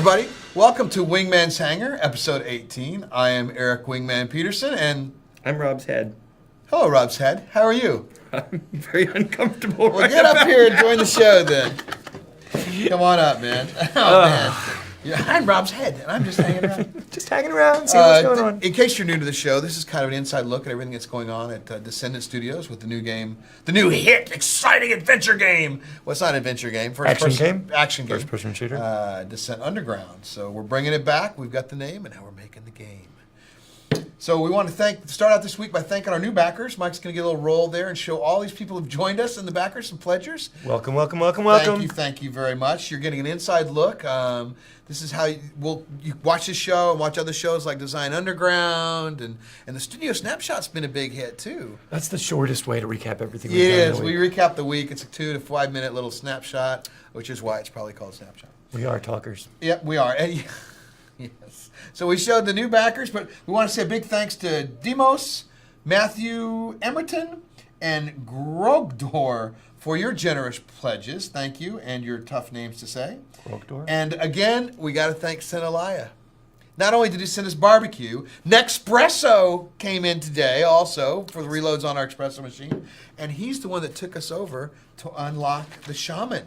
everybody. Welcome to Wingman's Hangar, episode 18. I am Eric Wingman Peterson, and I'm Rob's head. hello, Rob's head. How are you? I'm very uncomfortable Well, get up here and join the show, then. Come on up, man. Oh, man. Yeah, I'm Rob's head, and I'm just hanging around. Just hanging around, seeing what's going on. In case you're new to the show, this is kind of an inside look at everything that's going on at Descendent Studios with the new game, the new hit, exciting adventure game. Well, it's not an adventure game. Action game? Action game. First-person shooter. Descent Underground. So we're bringing it back. We've got the name, and now we're making the game. So we want to start out this week by thanking our new backers. Mike's going to get a little roll there and show all these people who've joined us and the backers and pledgers. Welcome, welcome, welcome, welcome. Thank you very much. You're getting an inside look. This is how you watch this show and watch other shows like Design Underground, and the Studio Snapshot's been a big hit too. That's the shortest way to recap everything. It is. We recap the week. It's a 2 to 5 minute little snapshot, which is why it's probably called Snapshot. We are talkers. Yep, we are. Yes. So we showed the new backers, but we want to say a big thanks to Demos, Matthew Emerton, and Grogdor for your generous pledges. Thank you, and your tough names to say. Grogdor. And again, we got to thank Sinalaya. Not only did he send us barbecue, Nexpresso came in today also for the reloads on our espresso machine, and he's the one that took us over to unlock the shaman.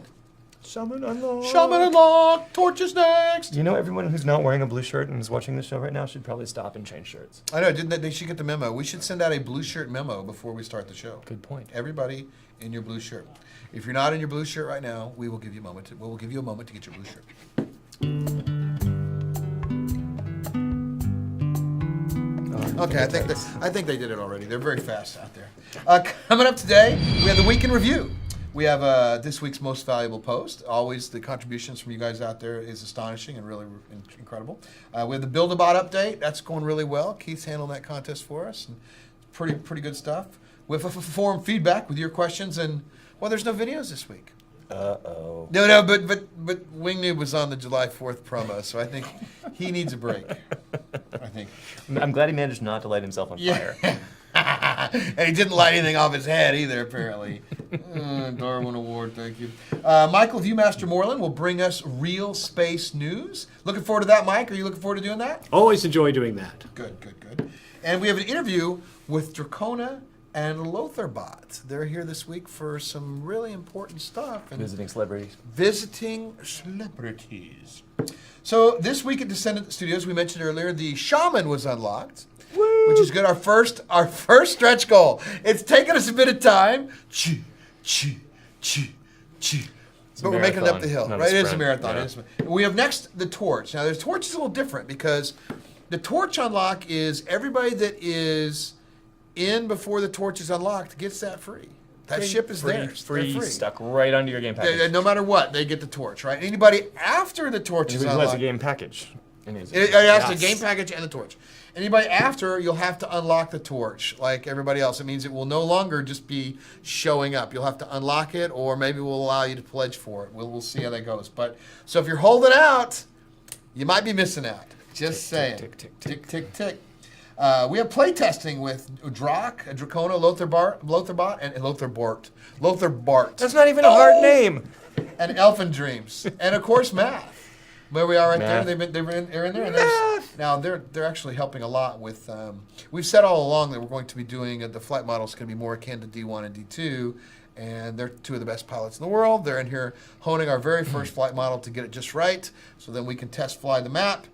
Shaman unlock. Shaman unlock. Torches next. You know, everyone who's not wearing a blue shirt and is watching this show right now should probably stop and change shirts. I know. They should get the memo. We should send out a blue shirt memo before we start the show. Good point. Everybody in your blue shirt. If you're not in your blue shirt right now, we will give you a moment. We will give you a moment to get your blue shirt. Okay, I think they did it already. They're very fast out there. Coming up today, we have the week in review. We have this week's most valuable post. Always the contributions from you guys out there is astonishing and really incredible. We have the Build-A-Bot update. That's going really well. Keith's handling that contest for us. And pretty good stuff. We have forum feedback with your questions, and well, there's no videos this week. Uh-oh. No, but Wingnoob was on the July 4th promo, so I think he needs a break. I think. I'm glad he managed not to light himself on fire. And he didn't light anything off his head either, apparently. Darwin Award, thank you. Michael Viewmaster Morlan will bring us real space news. Looking forward to that, Mike? Are you looking forward to doing that? Always enjoy doing that. Good. And we have an interview with Drakona and Lotharbot. They're here this week for some really important stuff. And Visiting celebrities. So this week at Descendent Studios, we mentioned earlier, the shaman was unlocked. Woo! Which is good. Our first stretch goal. It's taken us a bit of time. But we're making it up the hill, right? It is a marathon. Yeah. We have next the torch. Now, the torch is a little different because the torch unlock is everybody that is in before the torch is unlocked gets that free. That ship is theirs. Free, stuck right under your game package. No matter what, they get the torch, right? Anybody after the torch is unlocked. Anybody who has a game package. It has the game package and the torch. Anybody after, you'll have to unlock the torch like everybody else. It means it will no longer just be showing up. You'll have to unlock it, or maybe we'll allow you to pledge for it. We'll see how that goes. But so if you're holding out, you might be missing out. Just saying. Tick. We have play testing with Drakona Lotharbot, and Lotharbot. That's not even a hard name. And Elfin Dreams, and of course Math. Where we are right there, they're in there. And now they're actually helping a lot with. We've said all along that we're going to be doing the flight model is going to be more akin to D1 and D2, and they're two of the best pilots in the world. They're in here honing our very first flight model to get it just right, so then we can test fly the map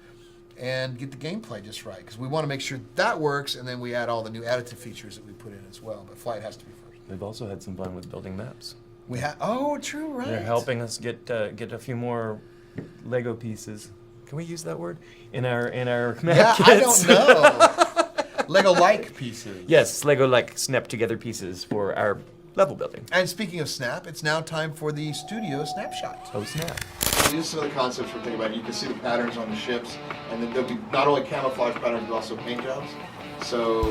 and get the gameplay just right, because we want to make sure that works, and then we add all the new additive features that we put in as well. But flight has to be first. They've also had some fun with building maps. We have. True, right. They're helping us get a few more Lego pieces. Can we use that word in our map kits? I don't know. Lego-like pieces. Yes, Lego-like snap together pieces for our level building. And speaking of snap, it's now time for the Studio Snapshot. Oh snap! These are some of the concepts we're thinking about. You can see the patterns on the ships, and then there'll be not only camouflage patterns but also paint jobs. So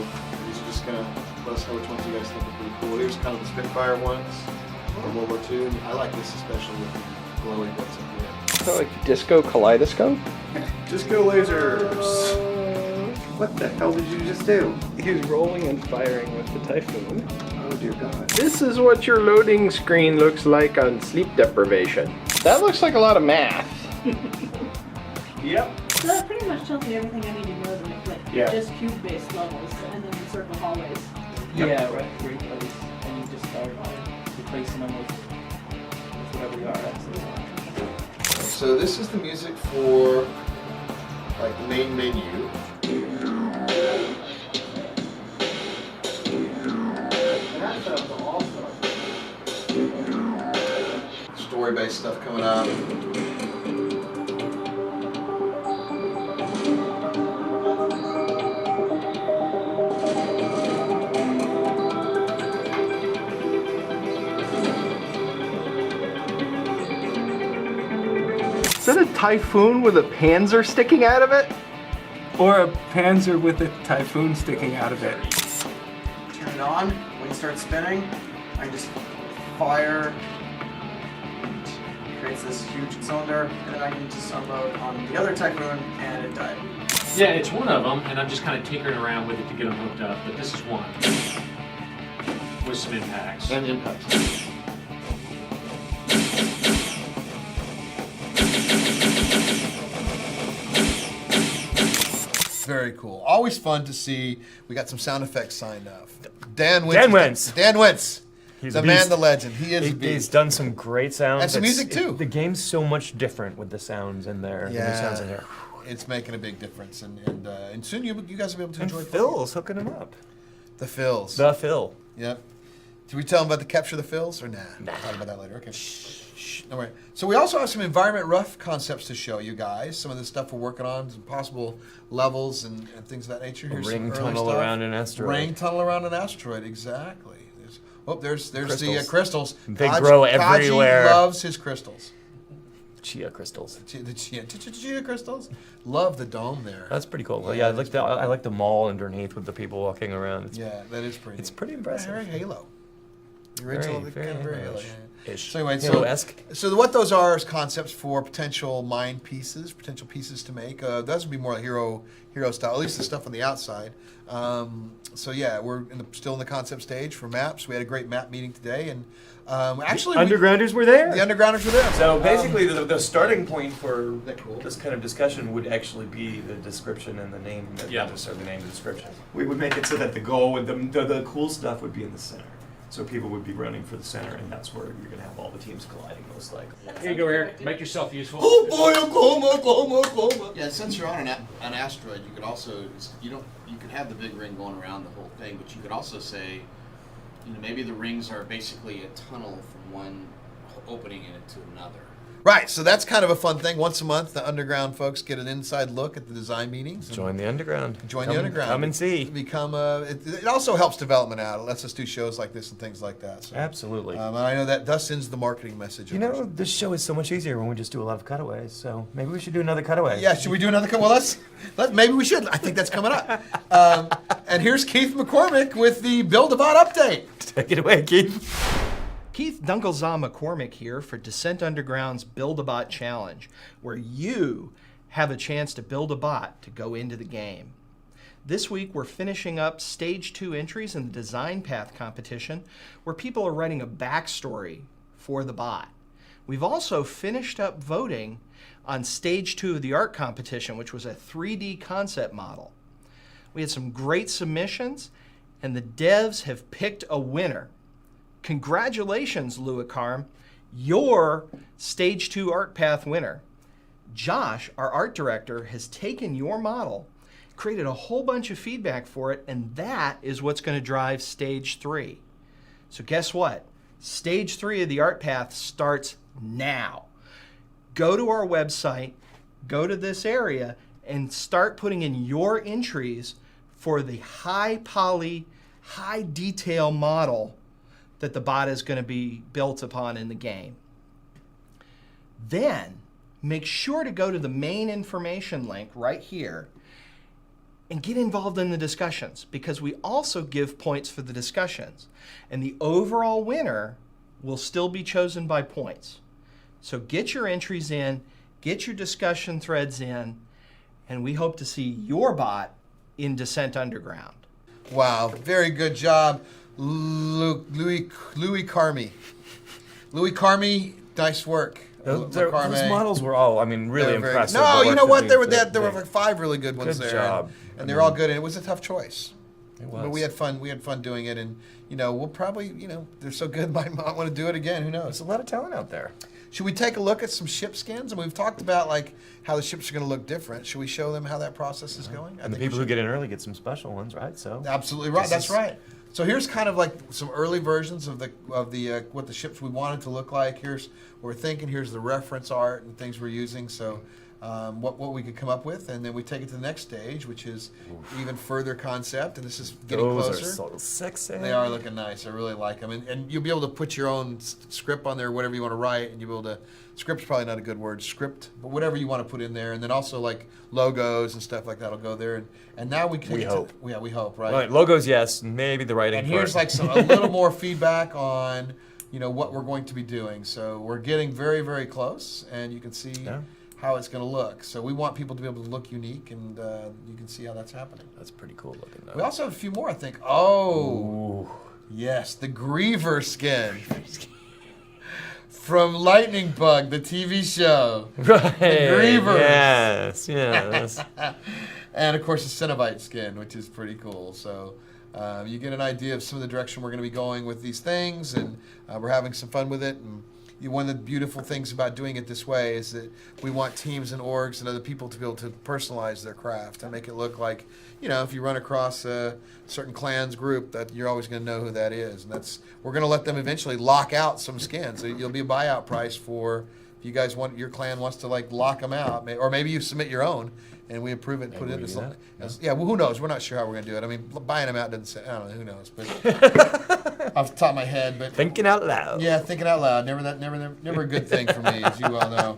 these are just gonna let us know which ones you guys think are pretty cool. Here's kind of the Spitfire ones from World War II. I like this especially with the glowing bits up here. Like disco kaleidoscope? Disco lasers. What the hell did you just do? He's rolling and firing with the Typhoon. Oh dear God. This is what your loading screen looks like on sleep deprivation. That looks like a lot of math. Yep. So that pretty much tells me everything I need to know to make like just cube-based levels and then the circle hallways. Yeah, right. Great place. And you just start replacing them with whatever the RX is. So this is the music for like the main menu. And that sounds awesome. Story-based stuff coming up. Is that a Typhoon with a Panzer sticking out of it? Or a Panzer with a Typhoon sticking out of it. Turn it on. When you start spinning, I just fire. It creates this huge cylinder, and then I can just unload on the other Typhoon, and it died. Yeah, it's one of them, and I'm just kind of tinkering around with it to get them hooked up, but this is one. With some impacts. And impacts. Very cool. Always fun to see. We got some sound effects signed up. Dan Wentz. Dan Wentz. He's the a man, beast. the legend. He is a He's beast. done some great sounds. And some music, too. The game's so much different with the sounds in there. Yeah. The sounds in here. It's making a big difference. And soon you guys will be able to And enjoy Phil's hooking him up. the fills. The Phil. Yep. Did we tell him about the capture the fills or nah? We'll talk about that later. Okay. Shh. All right. So we also have some environment rough concepts to show you guys. Some of the stuff we're working on, some possible levels and things of that nature. Here's Ring some early tunnel stuff. around an asteroid. Ring tunnel around an asteroid. Exactly. There's the Crystals. crystals. They grow everywhere. Kaji loves his crystals. Chia crystals. The chia crystals. Love the dome there. That's pretty cool. Yeah, I like the mall underneath with the people walking around. Yeah, that is pretty. It's pretty impressive. Very Halo. The original, Very kind of very Halo. Halo-ish. Yeah. Ish. So anyway, Halo-esque. so what those are is concepts for potential mine pieces, potential pieces to make. Those would be more hero style, at least the stuff on the outside. So yeah, we're still in the concept stage for maps. We had a great map meeting today, and actually, Undergrounders were there. the undergrounders were there. So basically, the starting point for That cool? this kind of discussion would actually be the description and the name. Yeah. Not necessarily the name, the description. We would make it so that the goal and the cool stuff would be in the center. So people would be running for the center, and that's where you're going to have all the teams colliding, most likely. Here you go, Eric. Make yourself useful. Oh boy, Oklahoma. Yeah, since you're on an asteroid, you could also you could have the big ring going around the whole thing, but you could also say, maybe the rings are basically a tunnel from one opening in it to another. Right, so that's kind of a fun thing. Once a month, the underground folks get an inside look at the design meetings. Join the underground. Join the underground. Come and see. Become it also helps development out. It lets us do shows like this and things like that. So, Absolutely. I know that thus ends the marketing message. This show is so much easier when we just do a lot of cutaways. So maybe we should do another cutaway. Yeah, should we do another? Well, maybe we should. I think that's coming up. And here's Keith McCormick with the Build-A-Bot update. Take it away, Keith. Keith Dunkelzaw McCormick here for Descent Underground's Build-A-Bot Challenge, where you have a chance to build a bot to go into the game. This week we're finishing up Stage 2 entries in the Design Path competition, where people are writing a backstory for the bot. We've also finished up voting on Stage 2 of the art competition, which was a 3D concept model. We had some great submissions, and the devs have picked a winner. Congratulations, Louis-Carm, your Stage 2 Art Path winner. Josh, our art director, has taken your model, created a whole bunch of feedback for it, and that is what's going to drive Stage 3. So guess what? Stage 3 of the Art Path starts now. Go to our website, go to this area, and start putting in your entries for the high poly, high detail model that the bot is going to be built upon in the game. Then make sure to go to the main information link right here and get involved in the discussions, because we also give points for the discussions, and the overall winner will still be chosen by points. So get your entries in, get your discussion threads in, and we hope to see your bot in Descent Underground. Wow, very good job, Louis Carmy. Louis Carmy, nice work. Those models were all, I mean, really impressive. No, the you know work what? that There were like 5 really good ones Good there. job. And they're all good, and it was a tough choice. It was. But we had fun. We had fun doing it, and we'll probably, they're so good, might want to do it again. Who knows? There's a lot of talent out there. Should we take a look at some ship skins? And we've talked about like how the ships are going to look different. Should we show them how that process is going? And the people who get in early get some special ones, right? So absolutely right. That's right. So here's kind of like some early versions of the what the ships we wanted to look like. Here's what we're thinking. Here's the reference art and things we're using. So what we could come up with, and then we take it to the next stage, which is even further concept. And this is getting closer. Those are so sexy. They are looking nice. I really like them. And you'll be able to put your own script on there, whatever you want to write, and you'll be able to. Script's probably not a good word, script, but whatever you want to put in there, and then also like logos and stuff like that will go there. And now we can. We hope. We hope, right? Right, logos, yes. Maybe the writing. And here's like a little more feedback on what we're going to be doing. So we're getting very, very close, and you can see how it's going to look. So we want people to be able to look unique, and you can see how that's happening. That's pretty cool looking, though. We also have a few more, I think. Oh, yes, the Griever skin. From Lightning Bug, the TV show. Right. The Griever. Yes. And, of course, the Cenobite skin, which is pretty cool. So you get an idea of some of the direction we're going to be going with these things, and we're having some fun with it. And one of the beautiful things about doing it this way is that we want teams and orgs and other people to be able to personalize their craft and make it look like, if you run across a certain clan's group, that you're always going to know who that is. And we're going to let them eventually lock out some skins. So you'll be a buyout price for if you guys your clan wants to like lock them out, or maybe you submit your own. And we approve it and put it in well, who knows? We're not sure how we're going to do it. I mean, buying them out doesn't say, I don't know, who knows. But off the top of my head. But thinking out loud. Yeah, thinking out loud. Never a good thing for me, as you well know.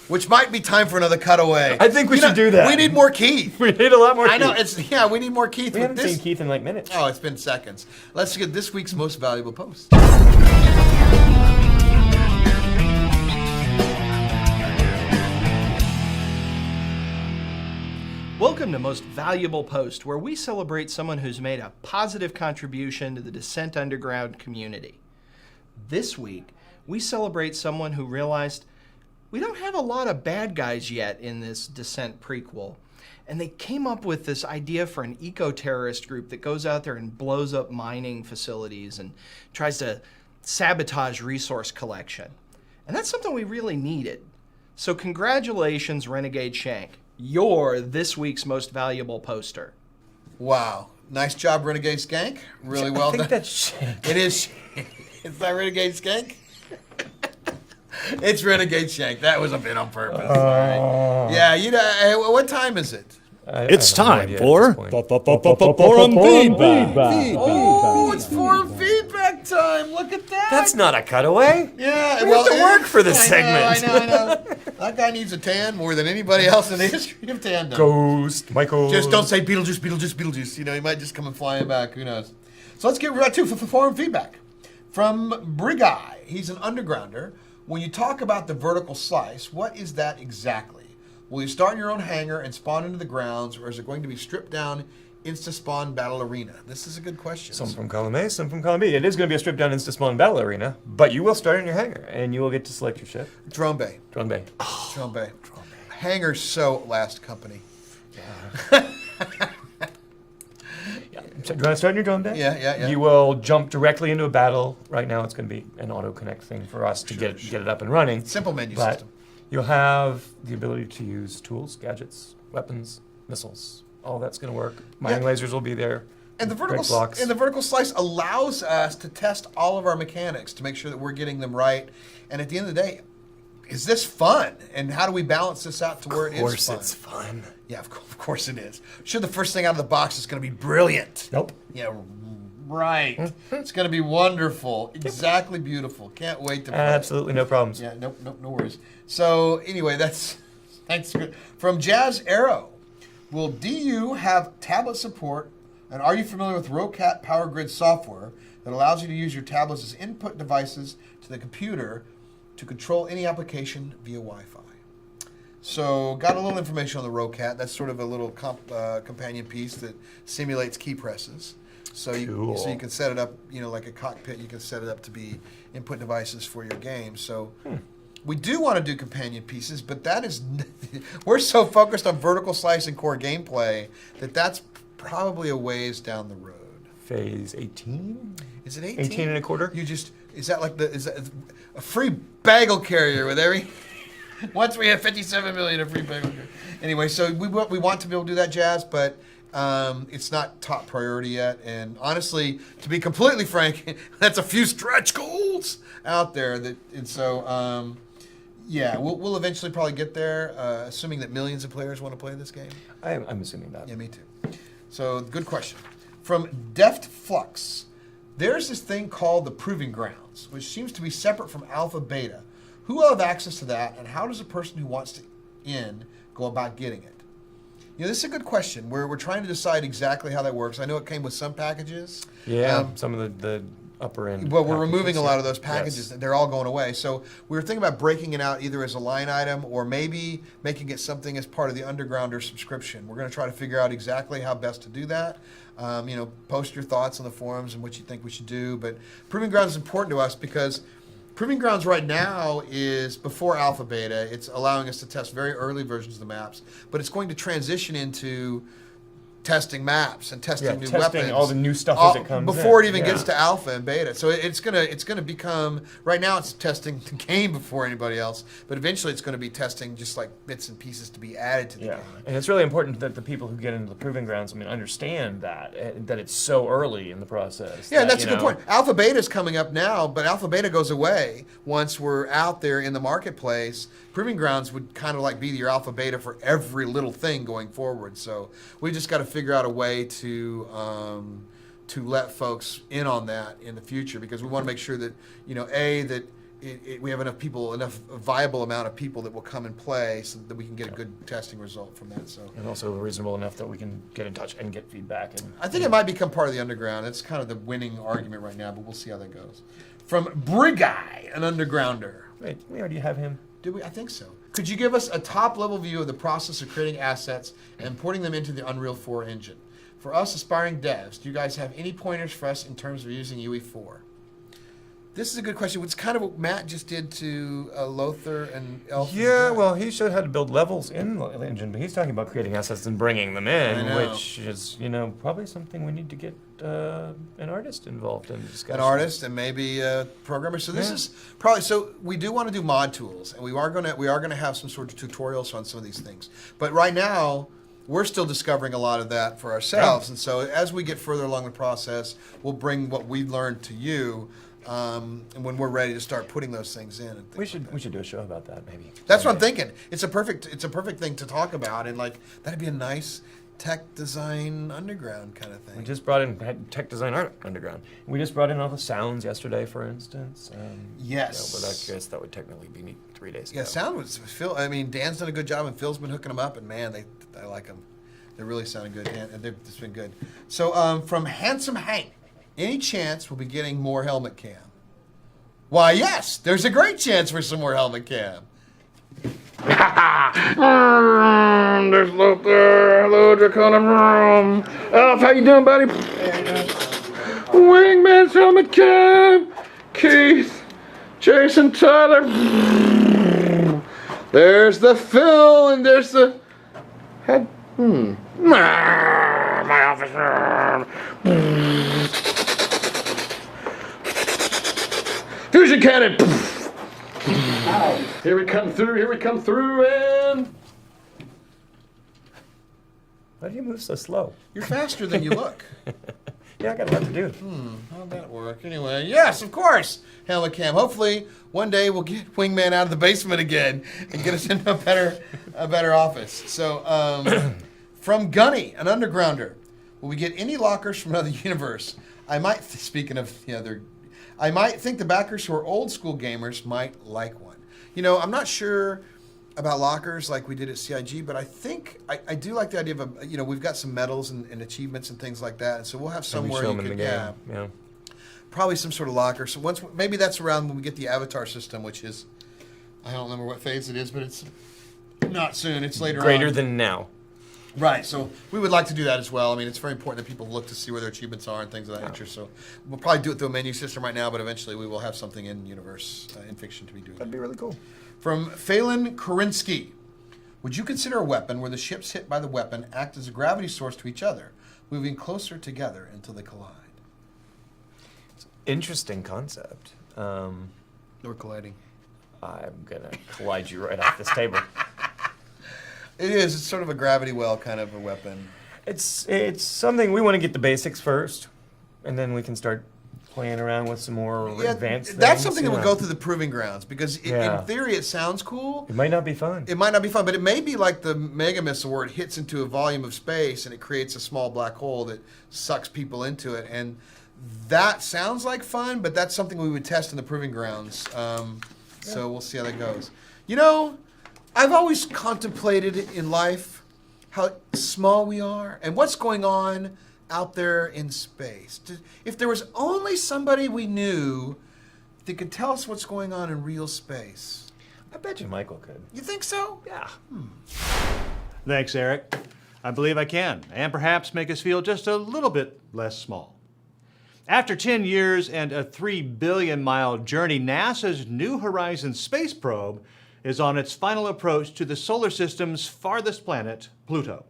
Which might be time for another cutaway. I think we should do that. We need more Keith. We need a lot more Keith. I know, we need more Keith. We haven't seen Keith in like minutes. Oh, it's been seconds. Let's get this week's most valuable post. Welcome to Most Valuable Post, where we celebrate someone who's made a positive contribution to the Descent Underground community. This week, we celebrate someone who realized we don't have a lot of bad guys yet in this Descent prequel. And they came up with this idea for an eco-terrorist group that goes out there and blows up mining facilities and tries to sabotage resource collection. And that's something we really needed. So congratulations, Renegade-Shank. You're this week's most valuable poster. Wow. Nice job, Renegade-Shank. Really well done. I think that's Shank. It is Shank. It's not Renegade-Shank? It's Renegade-Shank. That was a bit on purpose. Right. Yeah, what time is it? It's time for forum feedback. Oh, it's forum feedback time. Look at that. That's not a cutaway. Yeah, we have to work for this segment. I know. That guy needs a tan more than anybody else in the history of tandem. Ghost, Michael. Just don't say Beetlejuice. He might just come and flying back. Who knows? So let's get right to forum feedback from Brigai. He's an undergrounder. When you talk about the vertical slice, what is that exactly? Will you start in your own hangar and spawn into the grounds, or is it going to be stripped down, insta-spawn battle arena? This is a good question. Some from column A, some from column B. It is going to be a stripped down insta-spawn battle arena, but you will start in your hangar, and you will get to select your ship. Drone Bay. Drone Bay. Oh, Drone Bay. Hangar's so last company. Yeah. So do you want to start in your drone bay? Yeah. You will jump directly into a battle. Right now it's going to be an auto-connect thing for us to get it up and running. Simple menu system. You'll have the ability to use tools, gadgets, weapons, missiles. All that's going to work. Mining lasers will be there. And the vertical slice allows us to test all of our mechanics to make sure that we're getting them right. And at the end of the day, is this fun? And how do we balance this out to where it is fun? Of course it's fun. Yeah, of course it is. Sure, the first thing out of the box is going to be brilliant. Nope. Yeah, right. It's going to be wonderful. Exactly beautiful. Can't wait to play. Absolutely no problems. Yeah, no worries. So anyway, thanks from Jazz Arrow. Will DU have tablet support? And are you familiar with Rocat Power Grid software that allows you to use your tablets as input devices to the computer to control any application via Wi-Fi? So got a little information on the Rocat. That's sort of a little companion piece that simulates key presses. So you can set it up, like a cockpit. You can set it up to be input devices for your game. So We do want to do companion pieces, but that is we're so focused on vertical slice and core gameplay that's probably a ways down the road. Phase 18? Is it 18? 18 and a quarter? Is that a free bagel carrier with every once we have 57 million of free bagel carrier. Anyway, so we want to be able to do that jazz, but it's not top priority yet. And honestly, to be completely frank, that's a few stretch goals out there. Yeah, we'll eventually probably get there, assuming that millions of players want to play this game. I'm assuming that. Yeah, me too. So, good question. From Deft Flux, there's this thing called the Proving Grounds, which seems to be separate from Alpha Beta. Who will have access to that, and how does a person who wants to in go about getting it? This is a good question. We're trying to decide exactly how that works. I know it came with some packages. Yeah, some of the upper end. Well, we're removing a lot of those packages. Yes. They're all going away. So we were thinking about breaking it out either as a line item or maybe making it something as part of the Undergrounder subscription. We're going to try to figure out exactly how best to do that. Post your thoughts on the forums and what you think we should do. But Proving Grounds is important to us because Proving Grounds right now is before Alpha Beta. It's allowing us to test very early versions of the maps, but it's going to transition into testing maps and testing new weapons, all the new stuff as it comes before in. it even gets to alpha and beta. So it's gonna become, right now it's testing the game before anybody else, but eventually it's going to be testing just like bits and pieces to be added to the game. And it's really important that the people who get into the Proving Grounds, understand that it's so early in the process. Yeah, that's a good point. Alpha Beta is coming up now, but Alpha Beta goes away once we're out there in the marketplace. Proving Grounds would kind of like be your Alpha Beta for every little thing going forward. So we just got to figure out a way to let folks in on that in the future, because we want to make sure that we have enough viable amount of people that will come and play, so that we can get a good testing result from that. So and also reasonable enough that we can get in touch and get feedback. And I think it might become part of the Underground. It's kind of the winning argument right now, but we'll see how that goes. From Brigai, an Undergrounder. Wait, we already have him. Did we? I think so. Could you give us a top-level view of the process of creating assets and importing them into the Unreal 4 engine? For us aspiring devs, do you guys have any pointers for us in terms of using UE4? This is a good question. It's kind of what Matt just did to Lothar and Elf. Yeah, well, he showed how to build levels in the engine, but he's talking about creating assets and bringing them in, which is, probably something we need to get an artist involved in discussion. An artist and maybe a programmer. So this is probably, so we do want to do mod tools, and we are gonna have some sort of tutorials on some of these things. But right now, we're still discovering a lot of that for ourselves, and so as we get further along the process, we'll bring what we learned to you. And when we're ready to start putting those things in, and we should do a show about that maybe. That's what I'm thinking. It's a perfect thing to talk about, and that'd be a nice tech design underground kind of thing. We just brought in tech design art underground. We just brought in all the sounds yesterday, for instance. Yes. But I guess that would technically be 3 days ago. Yeah, sound was Phil. Dan's done a good job, and Phil's been hooking them up, and man, I like them. They're really sounding good, and it's been good. So from Handsome Hank. Any chance we'll be getting more helmet cam? Why, yes, there's a great chance for some more helmet cam. There's Lothar. Hello, Drakona. Elf, how you doing, buddy? Wingman's helmet cam. Keith, Jason, Tyler. There's the Phil, and there's the head. My officer. Fusion cannon! Here we come through, and... Why do you move so slow? You're faster than you look. Yeah, I got a lot to do. How'd that work? Anyway, yes, of course, helmet cam. Hopefully, one day we'll get Wingman out of the basement again and get us into a better office. So, from Gunny, an undergrounder, will we get any lockers from another universe? I might, speaking of the other... I might think the backers who are old school gamers might like one. I'm not sure about lockers like we did at CIG, but I think I do like the idea of we've got some medals and achievements and things like that, and so we'll have somewhere you could probably some sort of locker. So maybe that's around when we get the avatar system, which is, I don't remember what phase it is, but it's not soon. It's later on. Greater than now. Right, so we would like to do that as well. I mean, it's very important that people look to see where their achievements are and things of that nature. So we'll probably do it through a menu system right now, but eventually we will have something in universe, in fiction to be doing. That'd be really cool. From Phelan Korinsky. Would you consider a weapon where the ships hit by the weapon act as a gravity source to each other, moving closer together until they collide? It's an interesting concept. Or colliding. I'm going to collide you right off this table. It is. It's sort of a gravity well kind of a weapon. It's something we want to get the basics first, and then we can start playing around with some more advanced things. That's something that would go through the proving grounds, because in theory it sounds cool. It might not be fun. It might not be fun, but it may be like the mega missile where it hits into a volume of space and it creates a small black hole that sucks people into it. And that sounds like fun, but that's something we would test in the proving grounds. So we'll see how that goes. You know, I've always contemplated in life how small we are and what's going on out there in space. If there was only somebody we knew that could tell us what's going on in real space. I bet you Michael could. You think so? Yeah. Thanks, Eric. I believe I can, and perhaps make us feel just a little bit less small. After 10 years and a 3 billion mile journey, NASA's New Horizons space probe is on its final approach to the solar system's farthest planet, Pluto.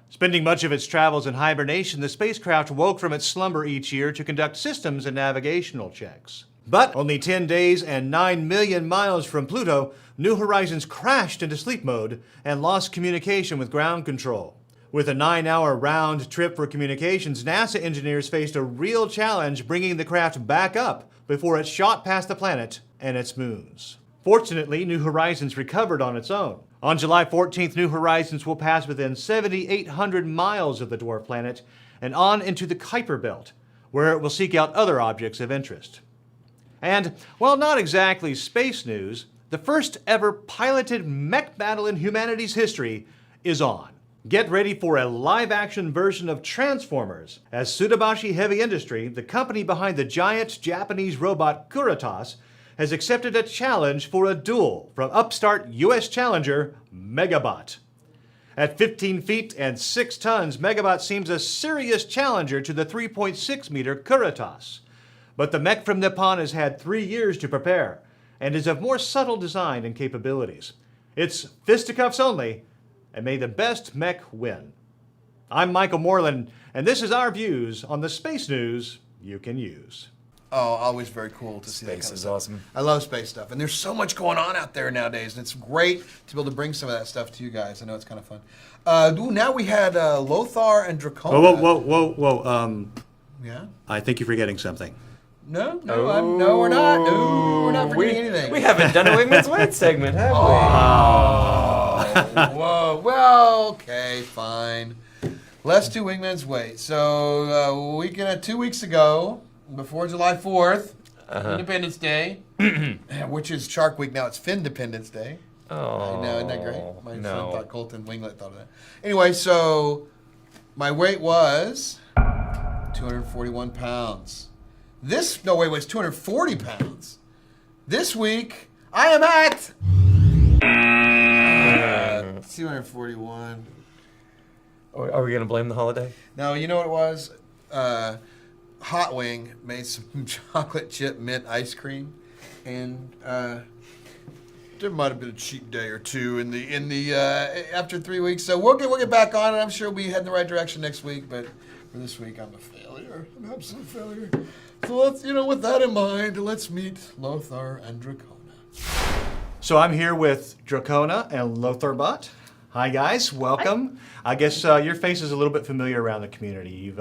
Spending much of its travels in hibernation, the spacecraft woke from its slumber each year to conduct systems and navigational checks. But only 10 days and 9 million miles from Pluto, New Horizons crashed into sleep mode and lost communication with ground control. With a 9-hour round trip for communications, NASA engineers faced a real challenge bringing the craft back up before it shot past the planet and its moons. Fortunately, New Horizons recovered on its own. On July 14th, New Horizons will pass within 7,800 miles of the dwarf planet and on into the Kuiper Belt, where it will seek out other objects of interest. And, while not exactly space news, the first ever piloted mech battle in humanity's history is on. Get ready for a live-action version of Transformers, as Tsudabashi Heavy Industry, the company behind the giant Japanese robot Kuritas, has accepted a challenge for a duel from upstart U.S. challenger Megabot. At 15 feet and 6 tons, Megabot seems a serious challenger to the 3.6-meter Kuritas. But the mech from Nippon has had 3 years to prepare and is of more subtle design and capabilities. It's fisticuffs only, and may the best mech win. I'm Michael Morlan, and this is our views on the space news you can use. Oh, always very cool to see that kind of Space is stuff. awesome. I love space stuff, and there's so much going on out there nowadays, and it's great to be able to bring some of that stuff to you guys. I know it's kind of fun. Now we had Lothar and Drakona. Whoa. Yeah? I think you're forgetting something. No, we're not. No, we're not forgetting anything. We haven't done a Wingman's Wait segment, have we? Whoa. Well, okay, fine. Let's do Wingman's Wait. So, 2 weeks ago, before July 4th, Independence Day, which is Shark Week now, it's Fin-Dependence Day. Oh, I know, isn't that great? My no. son thought Colton Winglet thought of that. Anyway, so my weight was 241 pounds. It's 240 pounds. This week, I am at 241. Are we going to blame the holiday? No, you know what it was? Hot Wing made some chocolate chip mint ice cream, and there might have been a cheat day or two in the after 3 weeks. So we'll get back on it. I'm sure we'll be heading the right direction next week. But for this week, I'm a failure. I'm an absolute failure. So let's, with that in mind, let's meet Lothar and Drakona. So I'm here with Drakona and Lotharbot. Hi guys, welcome. Hi. I guess your face is a little bit familiar around the community. You've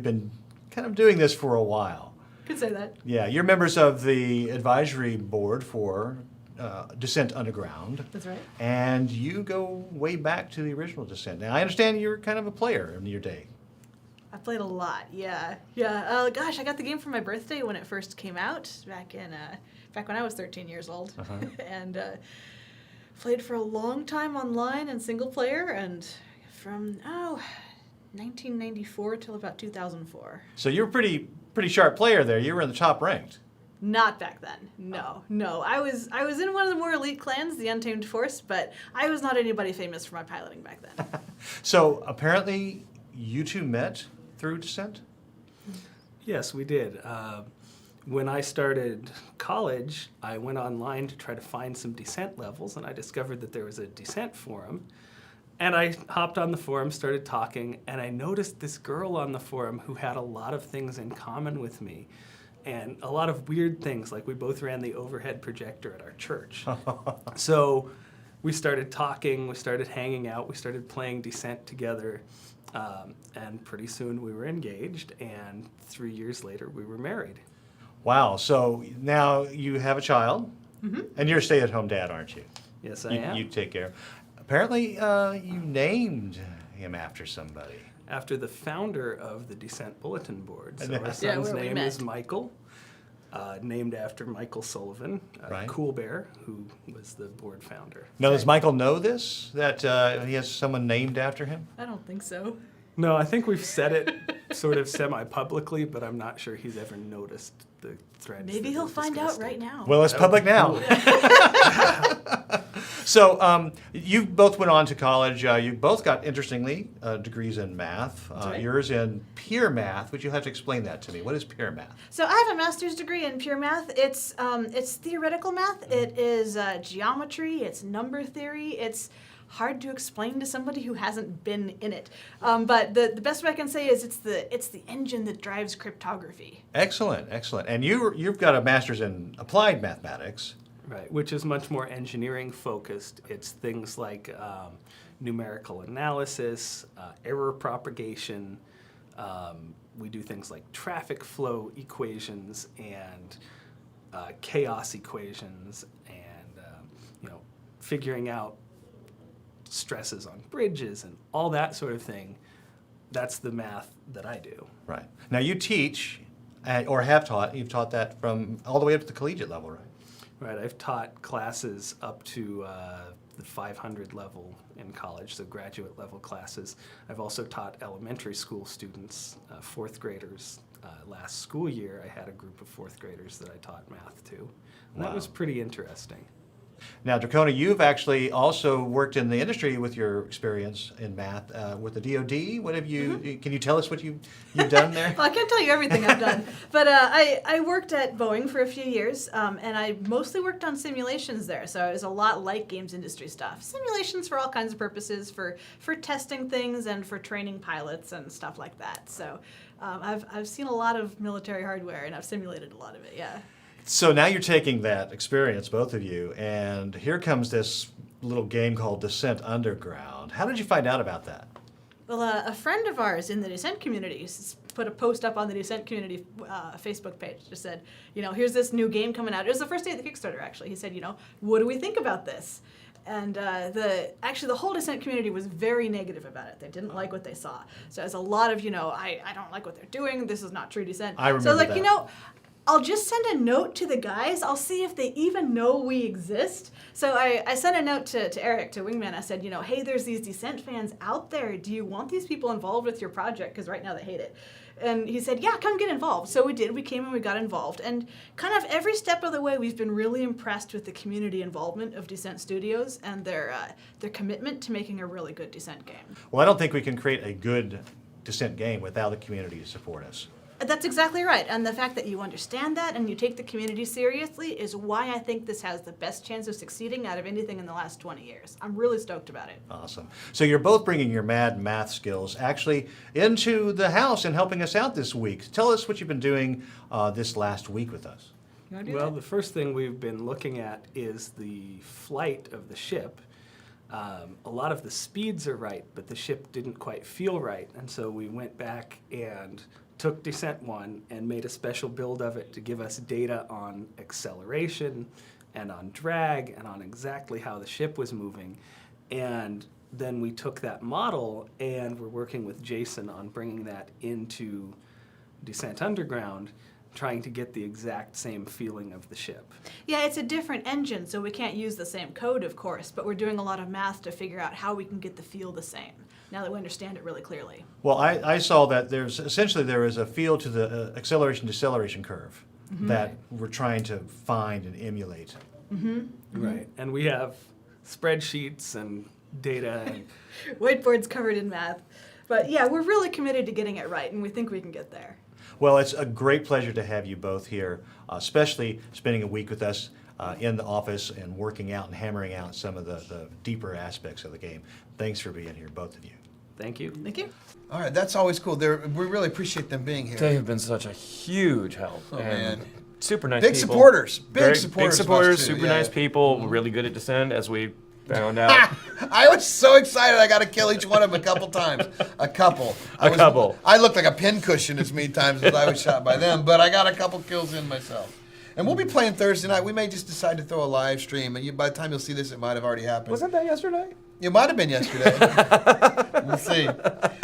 been kind of doing this for a while. Could say that. Yeah, you're members of the advisory board for Descent Underground. That's right. And you go way back to the original Descent. Now, I understand you're kind of a player in your day. I played a lot, yeah. Gosh, I got the game for my birthday when it first came out, back when I was 13 years old. And played for a long time online and single player, and from, 1994 till about 2004. So you're a pretty sharp player there. You were in the top ranked. Not back then. No. I was in one of the more elite clans, the Untamed Force, but I was not anybody famous for my piloting back then. So apparently you two met through Descent? Yes, we did. When I started college, I went online to try to find some Descent levels, and I discovered that there was a Descent forum. And I hopped on the forum, started talking, and I noticed this girl on the forum who had a lot of things in common with me. And a lot of weird things, like we both ran the overhead projector at our church. So we started talking, we started hanging out, we started playing Descent together, and pretty soon we were engaged, and 3 years later we were married. Wow, so now you have a child, and you're a stay-at-home dad, aren't you? Yes, I am. You take care. Apparently, you named him after somebody. After the founder of the Descent Bulletin Board. So our Yeah, son's where we name met. is Michael, named after Michael Sullivan, Right. Cool Bear, who was the board founder. Now, does Michael know this, that he has someone named after him? I don't think so. No, I think we've said it sort of semi-publicly, but I'm not sure he's ever noticed the threads. Maybe that he'll we've find out discussed right it. now. Well, it's public now. So you both went on to college. You both got, interestingly, degrees in math. right. Yours in pure math. Would you have to explain that to me? What is pure math? So I have a master's degree in pure math. It's theoretical math. It is geometry. It's number theory. It's hard to explain to somebody who hasn't been in it. But the best way I can say is it's the engine that drives cryptography. Excellent, excellent. And you've got a master's in applied mathematics. Right, which is much more engineering focused. It's things like numerical analysis, error propagation. We do things like traffic flow equations and chaos equations, and figuring out stresses on bridges and all that sort of thing. That's the math that I do. Right. Now you teach, or have taught. You've taught that from all the way up to the collegiate level, right? Right, I've taught classes up to the 500 level in college, so graduate level classes. I've also taught elementary school students, fourth graders. Last school year, I had a group of fourth graders that I taught math to. And that was pretty interesting. Now, Drakona, you've actually also worked in the industry with your experience in math with the DoD. What have you? Can you tell us what you've done there? Well, I can't tell you everything I've done, but I worked at Boeing for a few years, and I mostly worked on simulations there. So it was a lot like games industry stuff. Simulations for all kinds of purposes, for testing things and for training pilots and stuff like that. So I've seen a lot of military hardware, and I've simulated a lot of it. Yeah. So now you're taking that experience, both of you, and here comes this little game called Descent Underground. How did you find out about that? Well, a friend of ours in the Descent community put a post up on the Descent community Facebook page. Just said, here's this new game coming out. It was the first day of the Kickstarter, actually. He said, what do we think about this? And the whole Descent community was very negative about it. They didn't like what they saw. So there's a lot of, I don't like what they're doing. This is not true Descent. I remember so I was like, that. I'll just send a note to the guys. I'll see if they even know we exist. So I sent a note to Eric, to Wingman. I said, hey, there's these Descent fans out there. Do you want these people involved with your project? Because right now they hate it. And he said, yeah, come get involved. So we did. We came and we got involved. And kind of every step of the way, we've been really impressed with the community involvement of Descent Studios and their commitment to making a really good Descent game. Well, I don't think we can create a good Descent game without the community to support us. That's exactly right. And the fact that you understand that and you take the community seriously is why I think this has the best chance of succeeding out of anything in the last 20 years. I'm really stoked about it. Awesome. So you're both bringing your mad math skills actually into the house and helping us out this week. Tell us what you've been doing this last week with us. Well, the first thing we've been looking at is the flight of the ship. A lot of the speeds are right, but the ship didn't quite feel right. And so we went back and took Descent 1 and made a special build of it to give us data on acceleration and on drag and on exactly how the ship was moving. And then we took that model and we're working with Jason on bringing that into Descent Underground, trying to get the exact same feeling of the ship. Yeah, it's a different engine, so we can't use the same code, of course, but we're doing a lot of math to figure out how we can get the feel the same, now that we understand it really clearly. Well, I saw that there is a feel to the acceleration-deceleration curve. that we're trying to find and emulate. Right. And we have spreadsheets and data. And Whiteboards covered in math. But yeah, we're really committed to getting it right, and we think we can get there. Well, it's a great pleasure to have you both here, especially spending a week with us in the office and working out and hammering out some of the deeper aspects of the game. Thanks for being here, both of you. thank you. Thank you. All right, that's always cool. We really appreciate them being here. They have been such a huge help. Oh, and man. super nice Big people. supporters. Big Very supporters Big of supporters, us, too. super Yeah. nice people, really good at Descend, as we found out. I was so excited. I got to kill each one of them a couple times. A couple. I looked like a pincushion as many times as I was shot by them, but I got a couple kills in myself. And we'll be playing Thursday night. We may just decide to throw a live stream. By the time you'll see this, it might have already happened. Wasn't that yesterday? It might have been yesterday. We'll see.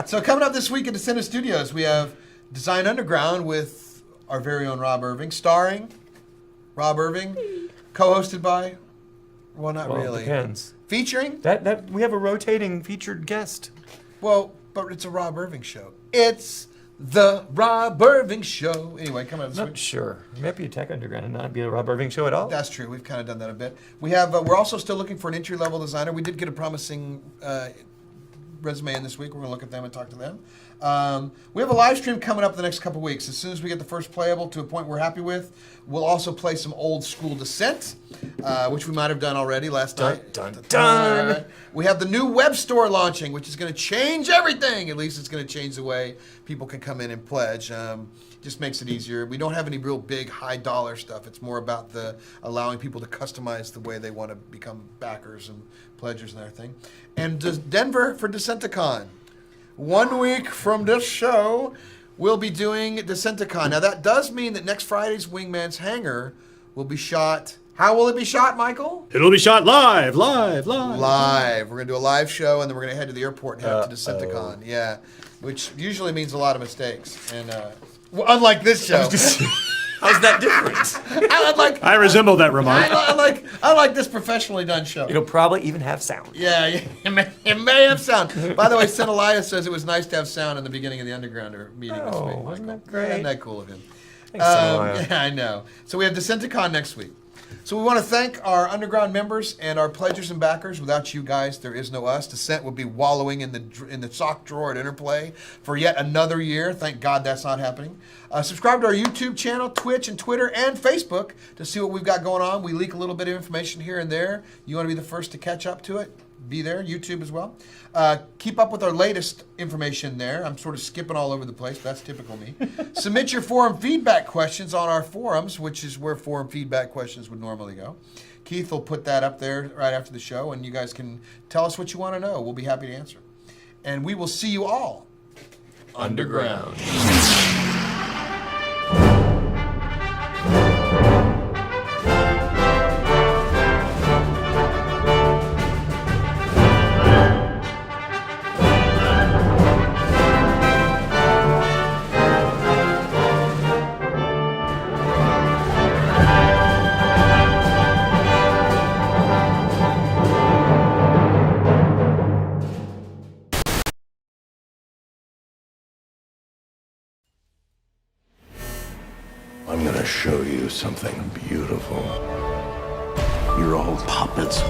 So coming up this week at Descendent Studios, we have Design Underground with our very own Rob Irving, starring Rob Irving, co-hosted by, well, not really. Depends. Featuring? That we have a rotating featured guest. Well, but it's a Rob Irving show. It's the Rob Irving Show. Anyway, coming up this Not week. sure. It might be a Tech Underground and not be a Rob Irving show at all. That's true. We've kind of done that a bit. We have. We're also still looking for an entry-level designer. We did get a promising resume in this week. We're going to look at them and talk to them. We have a live stream coming up the next couple weeks. As soon as we get the first playable to a point we're happy with, we'll also play some old school Descent, which we might have done already last night. Dun, dun. We have the new web store launching, which is going to change everything. At least it's going to change the way people can come in and pledge. Just makes it easier. We don't have any real big high dollar stuff. It's more about allowing people to customize the way they want to become backers and pledgers and everything. And Denver for Decenticon. 1 week from this show, we'll be doing Decenticon. Now that does mean that next Friday's Wingman's Hangar will be shot. How will it be shot, Michael? It'll be shot live. Live. We're going to do a live show, and then we're going to head to the airport and head up to Decenticon. Yeah, which usually means a lot of mistakes. And well, unlike this show. How's that different? I resemble that remark. I like this professionally done show. It'll probably even have sound. Yeah, it may have sound. By the way, Sinalaya says it was nice to have sound in the beginning of the Undergrounder meeting this week. Wasn't that great? Isn't that cool of him? Thanks, Sinalaya. Yeah, I know. So we have Decenticon next week. So we want to thank our Underground members and our pledgers and backers. Without you guys, there is no us. Descent would be wallowing in the sock drawer at Interplay for yet another year. Thank God that's not happening. Subscribe to our YouTube channel, Twitch, and Twitter, and Facebook to see what we've got going on. We leak a little bit of information here and there. You want to be the first to catch up to it? Be there, YouTube as well. Keep up with our latest information there. I'm sort of skipping all over the place, but that's typical me. Submit your forum feedback questions on our forums, which is where forum feedback questions would normally go. Keith will put that up there right after the show, and you guys can tell us what you want to know. We'll be happy to answer. And we will see you all underground. I'm gonna show you something beautiful. You're all puppets,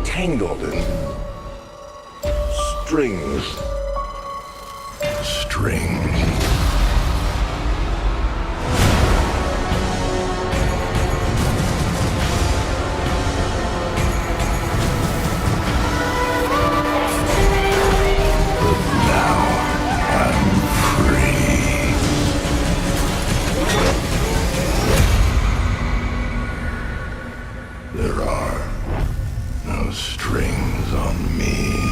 tangled in strings. There are no strings on me.